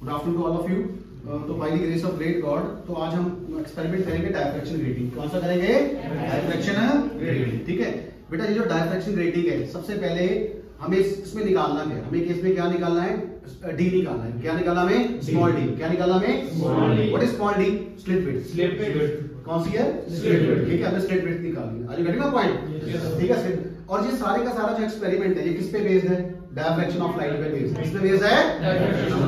Good afternoon to all of you. तो by the grace of great God, तो आज हम एक्सपेरिमेंट करेंगे डायफ्रैक्शन ग्रेटिंग। कौन सा करेंगे? Diffraction grating. ठीक है बेटा, ये जो डायफ्रैक्शन ग्रेटिंग है, सबसे पहले हमें इसमें निकालना क्या है? हमें केस में क्या निकालना है? डी निकालना है। क्या निकालना हमें? Small D. क्या निकालना हमें? Small D. What is small D? Slit width. Slit width कौन सी है? Slit width. ठीक है, हमें स्लिट विड्थ निकालनी है। Are you getting my point? ठीक है। और ये सारे का सारा जो एक्सपेरिमेंट है, ये किस पे बेस्ड है? डायफ्रैक्शन ऑफ लाइट पे बेस्ड है। किस पे बेस्ड है?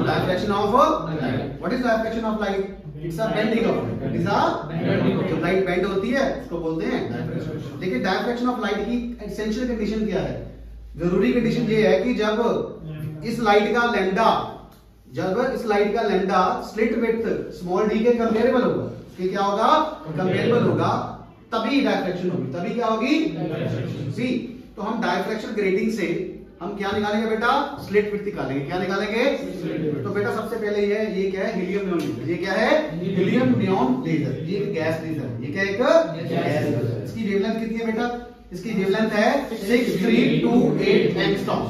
Diffraction of light. What is diffraction of light? It's a bending of light. It is a bending of, जब लाइट बेंड होती है उसको बोलते हैं डायफ्रैक्शन। देखिए डायफ्रैक्शन ऑफ लाइट की एसेंशियल कंडीशन क्या है? जरूरी कंडीशन ये है कि जब इस लाइट का lambda slit width small D के कंपेरेबल होगा, कि क्या होगा? कंपेरेबल होगा, तभी डायफ्रैक्शन होगी। तभी क्या होगी? सी। तो हम डायफ्रैक्शन ग्रेटिंग से हम क्या निकालेंगे बेटा? स्लिट विड्थ निकालेंगे। क्या निकालेंगे? तो बेटा सबसे पहले ये क्या है? Helium neon laser. ये क्या है? Helium neon laser. ये एक गैस लेजर है। ये क्या है? एक गैस लेजर। इसकी वेवलेंथ कितनी है बेटा? इसकी वेवलेंथ है 6328 angstrom.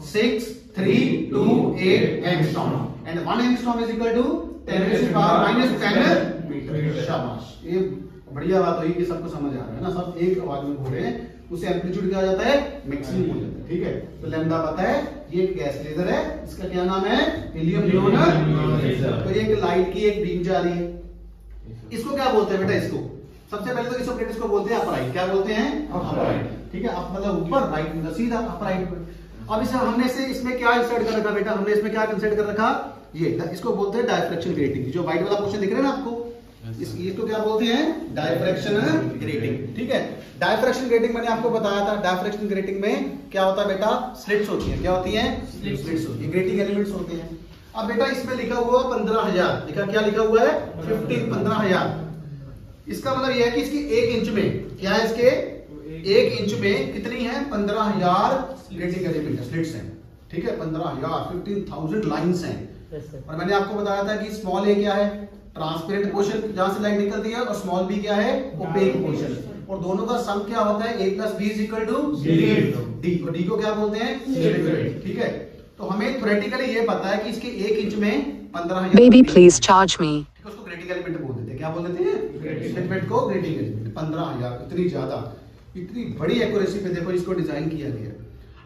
6328 angstrom and 1 angstrom is equal to 10⁻⁻10 metre. शाबाश, ये बढ़िया बात हुई कि सबको समझ आ रहा है ना, सब एक आवाज में बोल रहे हैं। उससे एम्पलीट्यूड क्या हो जाता है? मैक्सिमम हो जाता है। ठीक है, तो लैम्डा पता है, ये एक गैस लेजर है। इसका क्या नाम है? Helium neon laser. तो ये एक लाइट की एक बीम जा रही है। इसको क्या बोलते हैं बेटा? इसको सबसे पहले तो इस को बोलते हैं अपराइट। क्या बोलते हैं? अपराइट। ठीक है, अप मतलब ऊपर, राइट मतलब सीधा, अपराइट। अब इसे हमने से इसमें क्या इंसर्ट कर रखा बेटा? हमने इसमें क्या इंसर्ट कर रखा? ये इसको बोलते हैं डायफ्रैक्शन ग्रेटिंग। जो व्हाइट वाला पोर्शन दिख रहा है ना आपको, इसको क्या बोलते हैं? Diffraction grating. ठीक है, डायफ्रैक्शन ग्रेटिंग मैंने आपको बताया था। डायफ्रैक्शन ग्रेटिंग में क्या होता है बेटा? स्लिट्स होती है। क्या होती है? स्लिट्स होती है, ग्रेटिंग एलिमेंट्स होते हैं। अब बेटा इसमें लिखा हुआ 15,000, लिखा क्या लिखा हुआ है? 15,000। इसका मतलब यह है कि इसकी 1 इंच में क्या है? इसके 1 इंच में कितनी है? 15,000 ग्रेटिंग एलिमेंट स्लिट्स हैं। ठीक है, 15,000 15,000 लाइंस हैं। और मैंने आपको बताया था कि स्मॉल ए क्या है? ट्रांसपेरेंट पोर्शन जहां से लाइट निकलती है, और स्मॉल बी क्या है? Opaque portion. और दोनों का सम क्या होता है? A + B = D। और D को क्या बोलते हैं? Slit width. ठीक है, तो हमें थ्योरेटिकली ये पता है कि इसके 1 इंच में 15,000 बेबी प्लीज चार्ज मी। उसको ग्रेटिंग एलिमेंट बोल देते हैं। क्या बोल देते हैं? स्लिट विड्थ को ग्रेटिंग एलिमेंट। 15,000, इतनी ज्यादा, इतनी बड़ी एक्यूरेसी पे देखो इसको डिजाइन किया गया।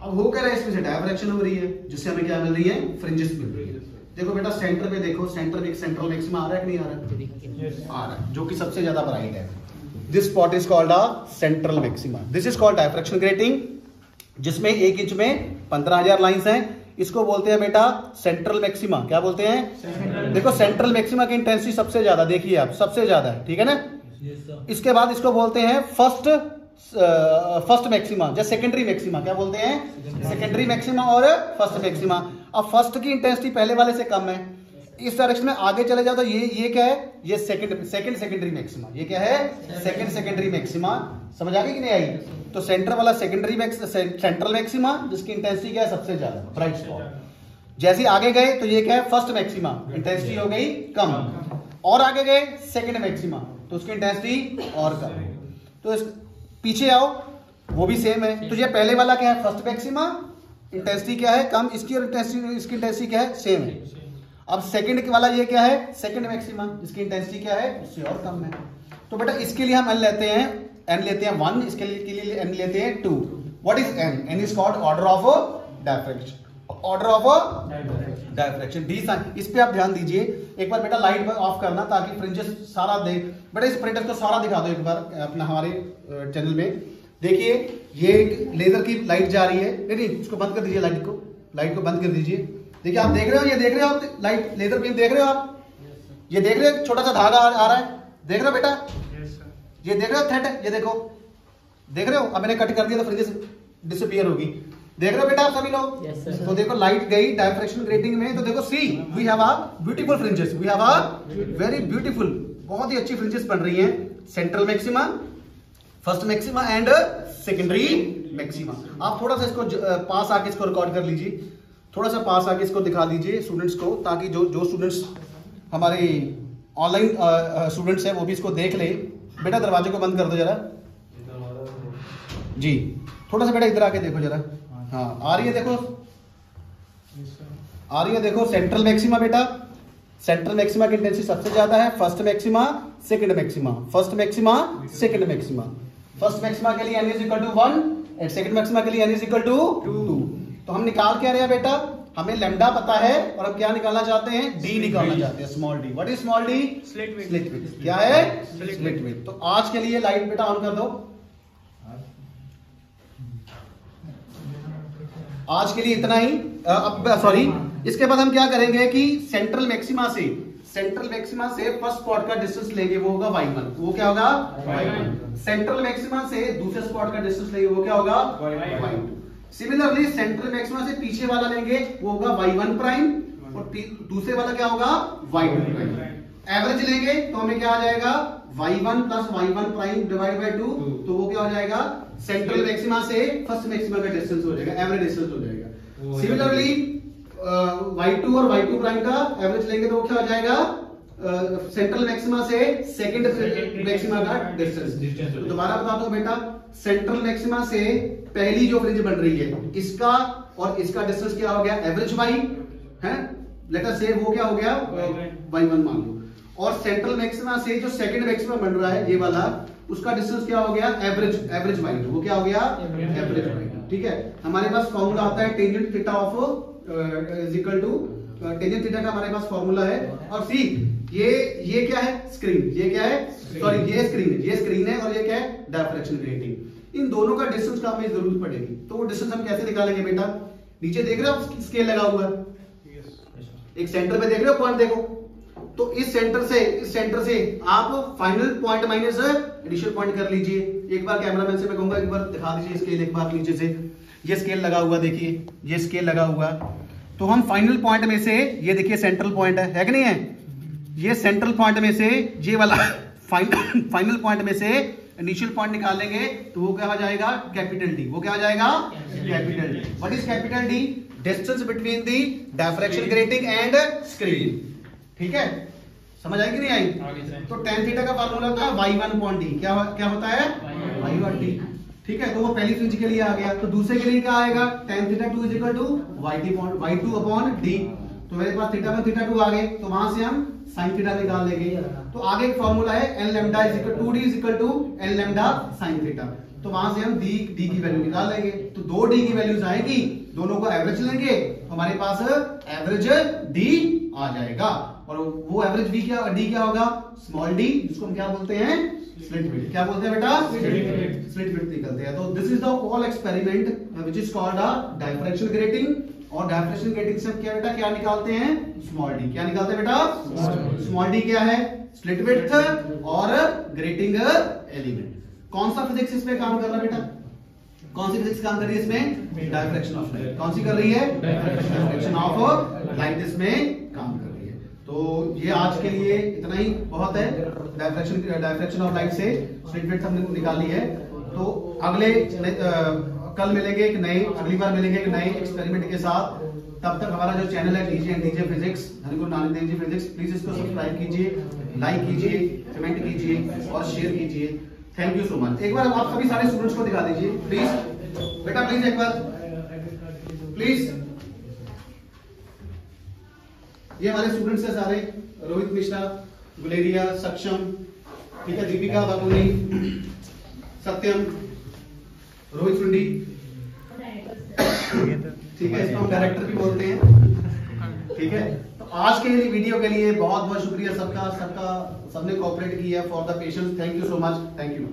अब हो क्या रहा है? इसमें से डायफ्रैक्शन हो रही है, जिससे हमें क्या मिल रही है? फ्रिंजेस मिल रही है। देखो बेटा सेंटर पे देखो, सेंटर में एक सेंट्रल मैक्सिमा आ रहा है कि नहीं आ रहा है? आ रहा है, जो कि सबसे ज्यादा ब्राइट है। This spot is called a central maxima. This is called diffraction grating, जिसमें 1 इंच में 15,000 लाइंस हैं। इसको बोलते हैं बेटा सेंट्रल मैक्सिमा। क्या बोलते हैं? देखो सेंट्रल मैक्सिमा की इंटेंसिटी सबसे ज्यादा, देखिए आप, सबसे ज्यादा है। ठीक है ना? इसके बाद इसको बोलते हैं फर्स्ट मैक्सिमा या सेकेंडरी मैक्सिमा। क्या बोलते हैं? सेकेंडरी मैक्सिमा और फर्स्ट मैक्सिमा। अब फर्स्ट की इंटेंसिटी पहले वाले से कम है, इस डायरेक्शन में आगे चले जाओ तो ये क्या है? ये सेकेंडरी मैक्सिमा। ये क्या है? Secondary maxima. समझ आ गई कि नहीं आई? तो सेंटर वाला सेंट्रल मैक्सिमा, जिसकी इंटेंसिटी क्या है? सबसे ज्यादा, ब्राइट स्पॉट। जैसे आगे गए तो ये क्या है? फर्स्ट मैक्सिमा, इंटेंसिटी हो गई कम। और आगे गए सेकेंड मैक्सिमा, तो उसकी इंटेंसिटी और कम। तो पीछे आओ, वो भी सेम है। तो ये पहले वाला क्या है? फर्स्ट मैक्सिमा, इंटेंसिटी क्या है? कम। इसकी और इसकी इंटेंसिटी क्या है? सेम है। अब सेकंड वाला ये क्या है? सेकंड मैक्सिमा, जिसकी इंटेंसिटी क्या है? उससे और कम है। तो बेटा इसके लिए हम n लेते हैं 1, इसके लिए n लेते हैं 2। What is n? n is called order of diffraction. Order of diffraction D sine. इस पे आप ध्यान दीजिए। एक बार बेटा लाइट ऑफ करना, ताकि फ्रिंजेस सारा देख। बेटा इस प्रिंटर को सारा दिखा दो एक बार अपना हमारे चैनल में। देखिए ये लेजर की लाइट जा रही है। नहीं, इसको बंद कर दीजिए, लाइट को बंद कर दीजिए। देखिए आप देख रहे हो, ये देख रहे हो आप लाइट लेजर बीम देख रहे हो आप? ये देख रहे हो छोटा सा धागा आ रहा है? देख रहे हो बेटा? ये देख रहे हो थ्रेड? ये देखो, देख रहे हो? अब मैंने कट कर दिया तो फ्रिंजेस डिसअपीयर होगी। देख रहे हो बेटा आप सभी लोग? तो देखो लाइट गई डायफ्रैक्शन ग्रेटिंग में, तो देखो see we have a beautiful fringes, we have a very beautiful, बहुत ही अच्छी फ्रिंजेस बन रही हैं। Central maxima, first maxima and secondary maxima. आप थोड़ा सा इसको पास आके इसको रिकॉर्ड कर लीजिए, थोड़ा सा पास आके इसको दिखा दीजिए स्टूडेंट्स को, ताकि जो स्टूडेंट्स हमारे ऑनलाइन स्टूडेंट्स हैं वो भी इसको देख ले। बेटा दरवाजे को बंद कर दो जरा जी, थोड़ा सा बेटा इधर आके देखो जरा। हाँ आ रही है, देखो आ रही है, देखो सेंट्रल मैक्सिमा बेटा, सेंट्रल मैक्सिमा की इंटेंसिटी सबसे ज्यादा है, first maxima, second maxima, first maxima, second maxima. First maxima के लिए n is equal to 1 and second maxima के लिए n इज इक्वल टू 2। तो हम निकाल क्या रहे हैं बेटा, हमें लैम्डा पता है और हम क्या निकालना चाहते हैं, d निकालना चाहते हैं, small d। What is small d? Slit width. क्या है? Slit width. तो आज के लिए लाइट बेटा ऑन कर दो। आज के लिए इतना ही। अब सॉरी, इसके बाद हम क्या करेंगे कि सेंट्रल मैक्सिमा से फर्स्ट स्पॉट का डिस्टेंस लेंगे, वो होगा y1। वो क्या होगा? y1। सेंट्रल मैक्सिमा से दूसरे स्पॉट का डिस्टेंस लेंगे, वो क्या होगा? y2। सिमिलरली सेंट्रल मैक्सिमा से पीछे वाला लेंगे, वो होगा y1 प्राइम, और दूसरे वाला क्या होगा? y2 prime. एवरेज लेंगे तो हमें क्या आ जाएगा? y1 plus y1 prime divide by 2। तो वो क्या हो जाएगा? सेंट्रल मैक्सिमा से फर्स्ट मैक्सिमा का डिस्टेंस हो जाएगा, एवरेज डिस्टेंस हो जाएगा। सिमिलरली y2 और y2 प्राइम का एवरेज लेंगे तो वो क्या हो जाएगा? सेंट्रल मैक्सिमा से सेकंड मैक्सिमा का डिस्टेंस। तो दोबारा बता दो बेटा, सेंट्रल मैक्सिमा से पहली जो फ्रिंज बन रही है, इसका और इसका डिस्टेंस क्या हो गया? एवरेज y है, लेट अस से वो क्या हो गया? y1 मान लो। और सेंट्रल मैक्सिमा से जो सेकंड मैक्सिमा बन रहा है, ये वाला, उसका डिस्टेंस क्या हो गया? Average y2। वो क्या हो गया? Average y2। ठीक है, हमारे पास फॉर्मूला आता है tangent theta of is equal to tangent theta का हमारे पास फॉर्मूला है। और सी ये क्या है? स्क्रीन। ये क्या है? सॉरी, ये स्क्रीन है और ये क्या है? Diffraction grating. इन दोनों का डिस्टेंस का हमें जरूरत पड़ेगी। तो वो डिस्टेंस हम कैसे निकालेंगे बेटा? नीचे देख रहे हो स्केल लगा हुआ है, एक सेंटर पे देख रहे हो पॉइंट, देखो। तो इस सेंटर से आप final point minus initial point कर लीजिए। एक बार कैमरामैन से मैं कहूंगा एक बार दिखा दीजिए स्केल एक बार नीचे से। ये स्केल लगा हुआ, देखिए ये स्केल लगा हुआ। तो हम फाइनल पॉइंट में से, ये देखिए सेंट्रल पॉइंट है कि नहीं है? ये सेंट्रल पॉइंट में से ये वाला फाइनल पॉइंट में से इनिशियल पॉइंट निकालेंगे तो वो क्या हो जाएगा? Capital D. वो क्या हो जाएगा? Capital D. What is capital D? Distance between the diffraction grating and screen. ठीक है, समझ आई कि नहीं आई? तो tan थीटा का फार्मूला होता है y1 upon d। क्या होता है? y1 d। ठीक है, तो वो पहली फ्रिंज के लिए आ गया। तो दूसरे के लिए क्या आएगा? tan theta 2 is equal to y2 upon d। तो मेरे पास थीटा 1 थीटा 2 आ गए, तो वहां से हम sin थीटा निकाल लेंगे। तो आगे एक फार्मूला है n lambda is equal 2d is equal to n lambda sin theta. तो वहां से हम d की वैल्यू निकाल लेंगे। तो 2d की वैल्यूज आएगी, दोनों को एवरेज लेंगे, हमारे पास एवरेज d आ जाएगा। और वो एवरेज d क्या होगा? स्मॉल d, जिसको हम क्या बोलते हैं? Slit width. क्या बोलते हैं बेटा? स्लिट विड्थ निकलते हैं। तो this is the whole experiment which is called a diffraction grating. और डायफ्रैक्शन ग्रेटिंग से हम क्या बेटा क्या निकालते हैं? Small d। क्या निकालते हैं बेटा? स्मॉल d क्या है? स्लिट विड्थ और ग्रेटिंग एलिमेंट। कौन सा फिजिक्स इसमें काम कर रहा है बेटा? कौन सी फिजिक्स काम कर रही है इसमें? Diffraction of light. कौन सी कर रही है? डायफ्रैक्शन ऑफ लाइट इसमें काम कर रही है। तो ये आज के लिए इतना ही बहुत है। डायफ्रैक्शन ऑफ लाइट से स्लिट विड्थ हमने निकाली है। तो कल मिलेंगे अगली बार मिलेंगे एक नए एक्सपेरिमेंट के साथ। तब तक हमारा जो चैनल है डीजे फिजिक्स, धन गुरु नानक देव जी फिजिक्स, प्लीज इसको सब्सक्राइब कीजिए, लाइक कीजिए, कमेंट कीजिए और शेयर कीजिए। Thank you so much. एक बार आप सभी सारे स्टूडेंट्स को दिखा दीजिए प्लीज बेटा, प्लीज एक बार प्लीज। ये हमारे स्टूडेंट्स हैं सारे, रोहित मिश्रा, गुलेरिया, सक्षम, ठीक है, दीपिका बाबूनी, सत्यम, रोहित सुंडी, ठीक है, इसको हम डायरेक्टर भी बोलते हैं। ठीक है, तो आज के वीडियो के लिए बहुत बहुत शुक्रिया सबका सबने कोऑपरेट किया for the patience. Thank you so much. Thank you.